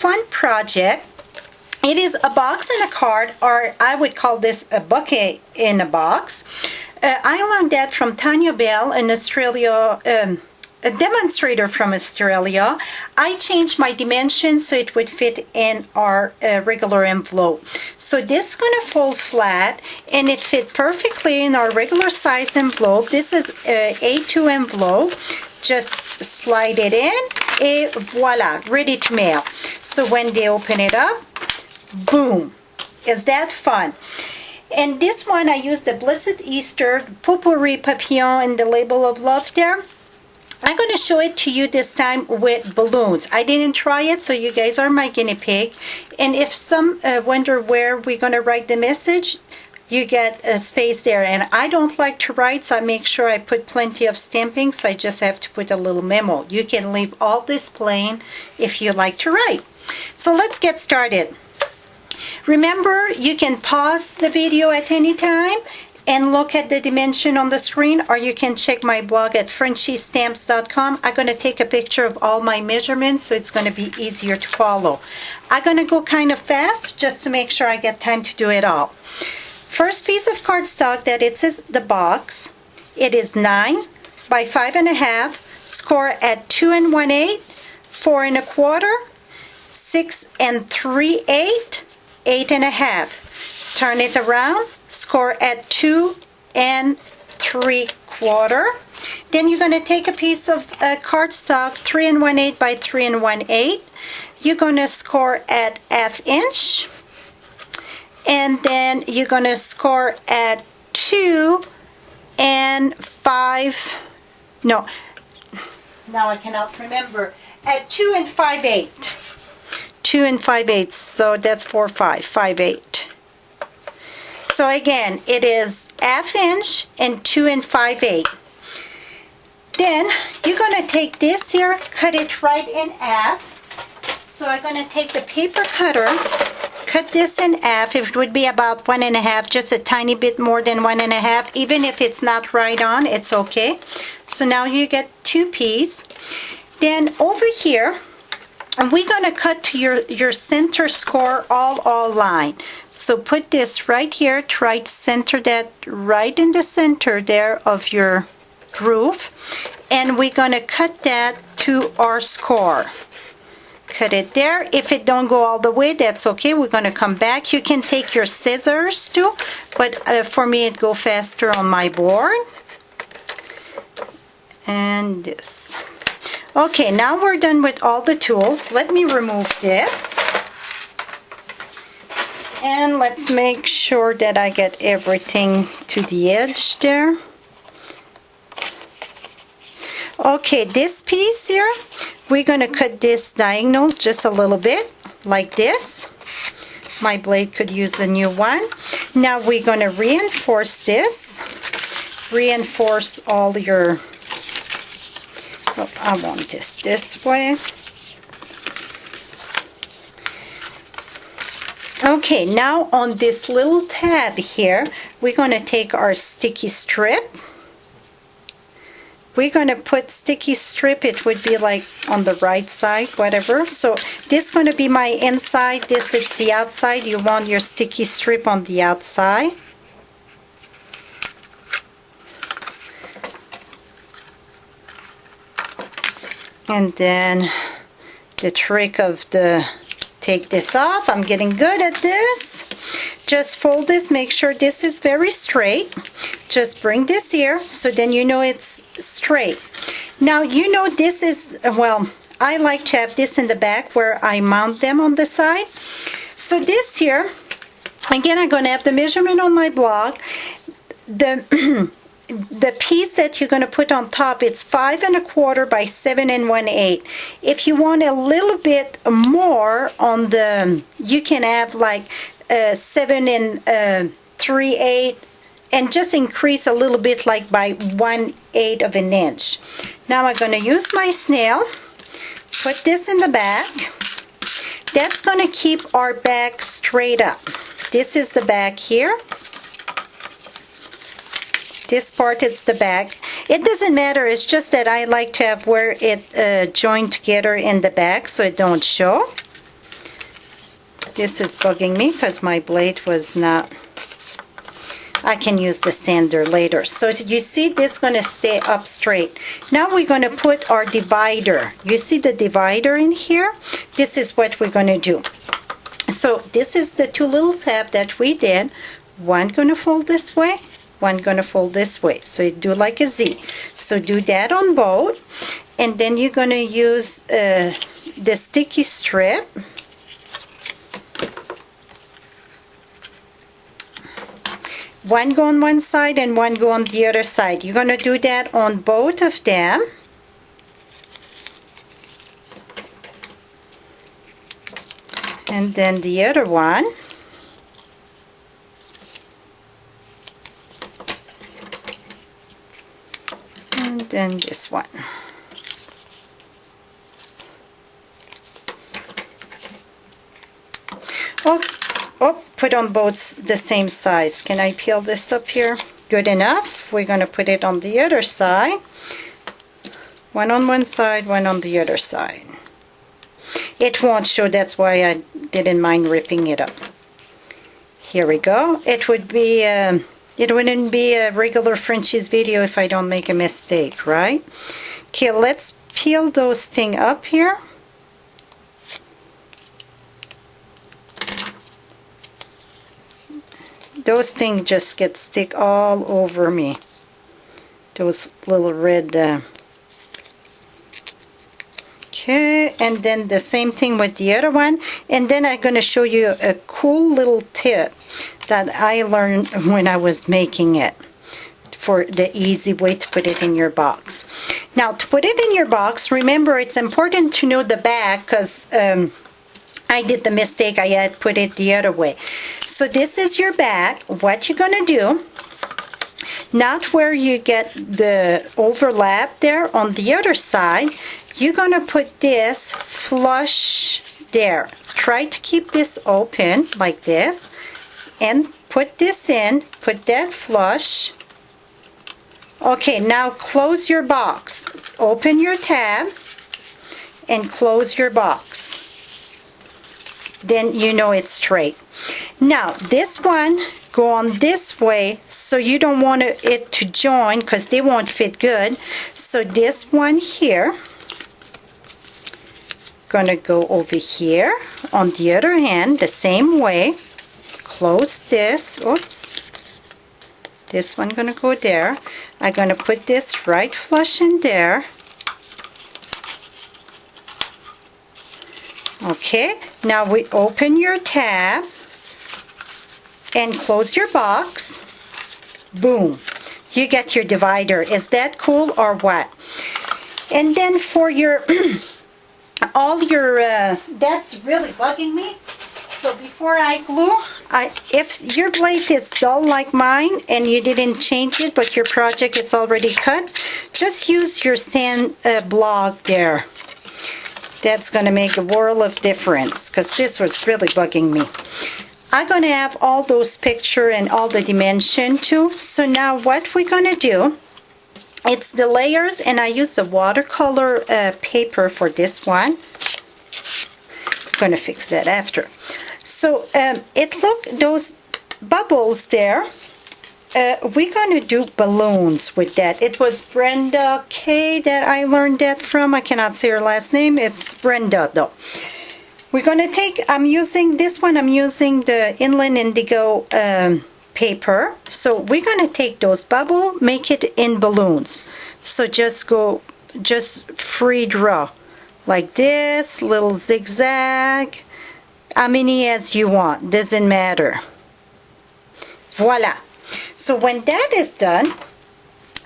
fun project. It is a box and a card, or I would call this a bouquet in a box. I learned that from Tanya Bell in Australia, a demonstrator from Australia. I changed my dimensions so it would fit in our regular envelope. So this is going to fold flat, and it fit perfectly in our regular size envelope. This is a A2 envelope. Just slide it in, et voila, ready to mail. So when they open it up, boom. Is that fun? And this one, I used the Blessed Easter Potpourri Papillon and the Label of Love there. I'm going to show it to you this time with balloons. I didn't try it, so you guys are my guinea pig. And if some wonder where we're going to write the message, you get a space there. And I don't like to write, so I make sure I put plenty of stamping, so I just have to put a little memo. You can leave all this plain if you like to write. So let's get started. Remember, you can pause the video at any time and look at the dimension on the screen, or you can check my blog at FrenchieStamps.com. I'm going to take a picture of all my measurements, so it's going to be easier to follow. I'm going to go kind of fast just to make sure I get time to do it all. First piece of cardstock that it says the box. It is 9 by 5.5, score at 2 1/8, 4 1/4, 6 3/8, 8.5. Turn it around, score at 2 3/4. Then you're going to take a piece of cardstock 3 1/8 by 3 1/8. You're going to score at 1/2 inch. And then you're going to score at 2 5. No, now I cannot remember. At 2 5/8. 2 5/8. So that's 4 5 5/8. So again, it is 1/2 inch and 2 5/8. Then you're going to take this here, cut it right in half. So I'm going to take the paper cutter, cut this in half. It would be about 1 1/2, just a tiny bit more than 1 1/2. Even if it's not right on, it's okay. So now you get 2 pieces. Then over here, and we're going to cut to your center score all line. So put this right here, try to center that right in the center there of your groove. And we're going to cut that to our score. Cut it there. If it don't go all the way, that's okay. We're going to come back. You can take your scissors too, but for me it go faster on my board. And this. Okay, now we're done with all the tools. Let me remove this. And let's make sure that I get everything to the edge there. Okay, this piece here, we're going to cut this diagonal just a little bit, like this. My blade could use a new one. Now we're going to reinforce this. Reinforce all your... Oh, I want this way. Okay, now on this little tab here, we're going to take our sticky strip. We're going to put sticky strip, it would be like on the right side, whatever. So this is going to be my inside, this is the outside. You want your sticky strip on the outside. And then the trick of the take this off. I'm getting good at this. Just fold this, make sure this is very straight. Just bring this here, so then you know it's straight. Now you know this is, well, I like to have this in the back where I mount them on the side. So this here, again, I'm going to have the measurement on my blog. The piece that you're going to put on top, it's 5 1/4 by 7 1/8. If you want a little bit more on the, you can have like 7 3/8, and just increase a little bit, like by 1/8 of an inch. Now I'm going to use my snail, put this in the back. That's going to keep our back straight up. This is the back here. This part is the back. It doesn't matter, it's just that I like to have where it joined together in the back so it don't show. This is bugging me because my blade was not, I can use the sander later. So you see this going to stay up straight. Now we're going to put our divider. You see the divider in here? This is what we're going to do. So this is the two little tabs that we did. One going to fold this way, one going to fold this way. So you do like a Z. So do that on both. And then you're going to use the sticky strip. One go on one side and one go on the other side. You're going to do that on both of them. And then the other one. And then this one. Oh, put on both the same size. Can I peel this up here? Good enough. We're going to put it on the other side. One on one side, one on the other side. It won't show, that's why I didn't mind ripping it up. Here we go. It wouldn't be a regular Frenchie's video if I don't make a mistake, right? Okay, let's peel those things up here. Those things just get stick all over me. Those little red. Okay, and then the same thing with the other one. And then I'm going to show you a cool little tip that I learned when I was making it for the easy way to put it in your box. Now, to put it in your box, remember it's important to know the back because I did the mistake. I had put it the other way. So this is your back. What you're going to do, not where you get the overlap there, on the other side, you're going to put this flush there. Try to keep this open like this and put this in, put that flush. Okay, now close your box. Open your tab and close your box. Then you know it's straight. Now this one go on this way, so you don't want it to join because they won't fit good. So this one here gonna go over here. On the other hand, the same way, close this. Oops, this one gonna go there. I'm gonna put this right flush in there. Okay, now we open your tab and close your box. Boom, you get your divider. Is that cool or what? And then for your all your that's really bugging me. So before I glue, if your blade is dull like mine and you didn't change it but your project is already cut, just use your sand block there. That's going to make a world of difference because this was really bugging me. I'm going to have all those pictures and all the dimension too. So now what we're going to do, it's the layers, and I use the watercolor paper for this one. I'm going to fix that after. So those bubbles there, we're going to do balloons with that. It was Brenda K that I learned that from. I cannot say her last name. It's Brenda though. We're going to take, I'm using the Inland Indigo paper. So we're going to take those bubbles, make it in balloons. So just free draw like this, little zigzag, how many as you want, doesn't matter. Voila. So when that is done,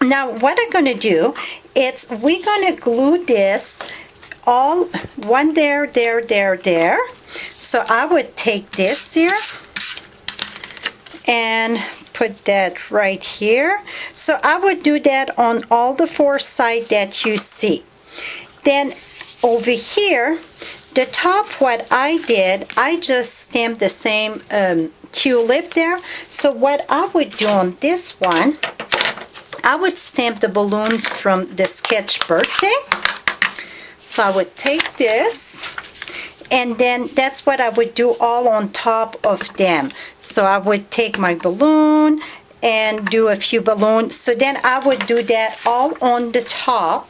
now what I'm going to do is we're going to glue this all one there. So I would take this here and put that right here. So I would do that on all the four sides that you see. Then over here, the top, what I did, I just stamped the same tulip there. So what I would do on this one, I would stamp the balloons from the Sketch Birthday. So I would take this And then that's what I would do all on top of them. So I would take my balloon and do a few balloons. So then I would do that all on the top.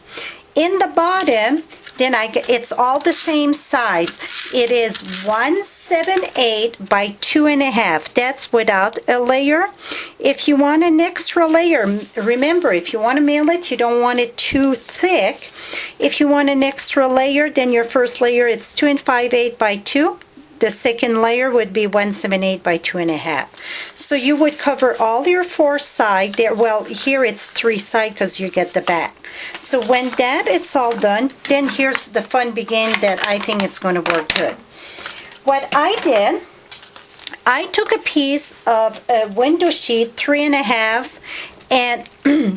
In the bottom, then it's all the same size. It is 1/7/8 by 2.5. That's without a layer. If you want an extra layer, remember, if you want to mail it, you don't want it too thick. If you want an extra layer, then your first layer, it's 2 5/8 by 2. The second layer would be 1/7/8 by 2.5. So you would cover all your 4 sides there. Well, here it's 3 sides because you get the back. So when it's all done, then here's the fun begin that I think it's going to work good. What I did, I took a piece of a window sheet, 3.5 and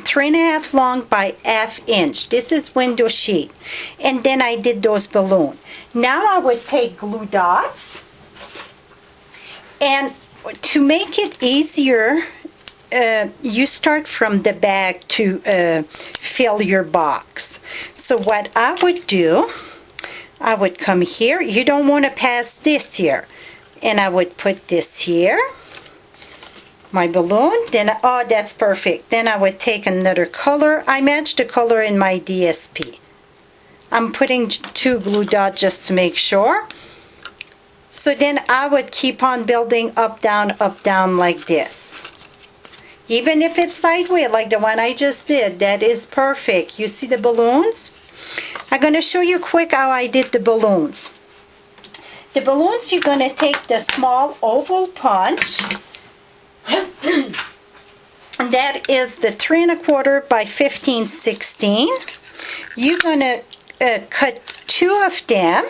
3.5 long by 1/2 inch. This is window sheet. And then I did those balloons. Now I would take glue dots, and to make it easier, you start from the back to fill your box. So what I would do, I would come here. You don't want to pass this here. And I would put this here, my balloon. Then, oh, that's perfect. Then I would take another color. I matched the color in my DSP. I'm putting 2 glue dots just to make sure. So then I would keep on building up, down like this. Even if it's sideways like the one I just did, that is perfect. You see the balloons? I'm going to show you quick how I did the balloons. The balloons, you're going to take the small oval punch. And that is the 3 1/4 by 15/16. You're going to cut 2 of them.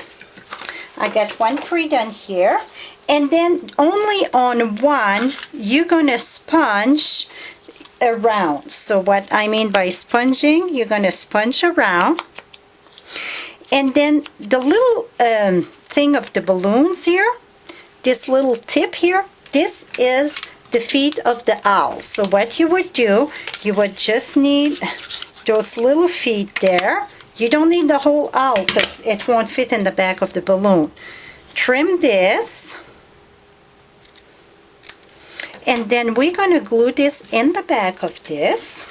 I got one pre-done here. And then only on one, you're going to sponge around. So what I mean by sponging, you're going to sponge around. And then the little thing of the balloons here, this little tip here, this is the feet of the owl. So what you would do, you would just need those little feet there. You don't need the whole owl because it won't fit in the back of the balloon. Trim this. And then we're going to glue this in the back of this.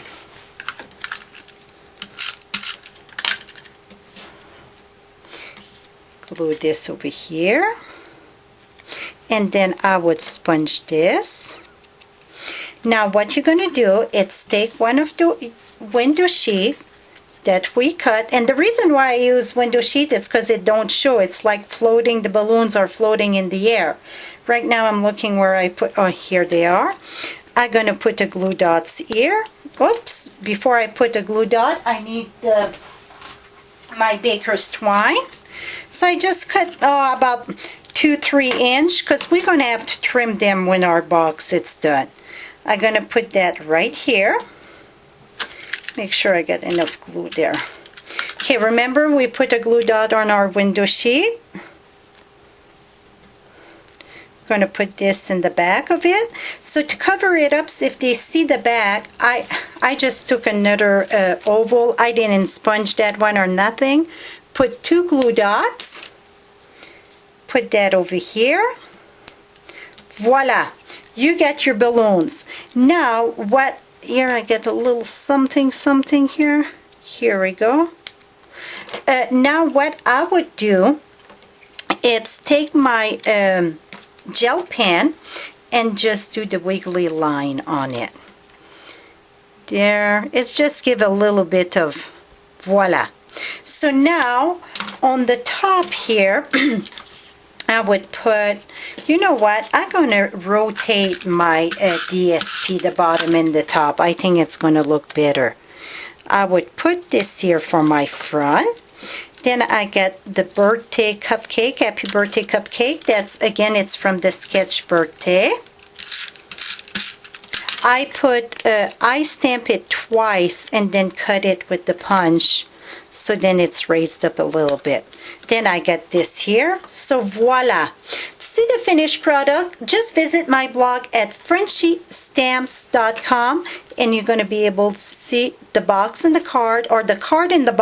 Glue this over here. And then I would sponge this. Now what you're going to do is take one of the window sheet that we cut, and the reason why I use window sheet is because it don't show. It's like floating, the balloons are floating in the air. Right now I'm looking where I put, oh, here they are. I'm going to put the glue dots here. Oops, before I put the glue dot, I need my baker's twine. So I just cut about 2-3 inch because we're going to have to trim them when our box is done. I'm going to put that right here. Make sure I get enough glue there. Okay, remember we put a glue dot on our window sheet. Going to put this in the back of it. So to cover it up, so if they see the back, I just took another oval. I didn't sponge that one or nothing. Put 2 glue dots. Put that over here. Voila, you get your balloons. Now what, here I get a little something here. Here we go. Now what I would do is take my gel pen and just do the wiggly line on it. There, it's just give a little bit of voila. So now on the top here, I would put, you know what, I'm going to rotate my DSP, the bottom and the top. I think it's going to look better. I would put this here for my front. Then I get the birthday cupcake, happy birthday cupcake. That's, again, it's from the Sketch Birthday. I stamp it twice and then cut it with the punch. So then it's raised up a little bit. Then I get this here. So voila. To see the finished product, just visit my blog at FrenchieStamps.com and you're going to be able to see the box and the card, or the card and the box.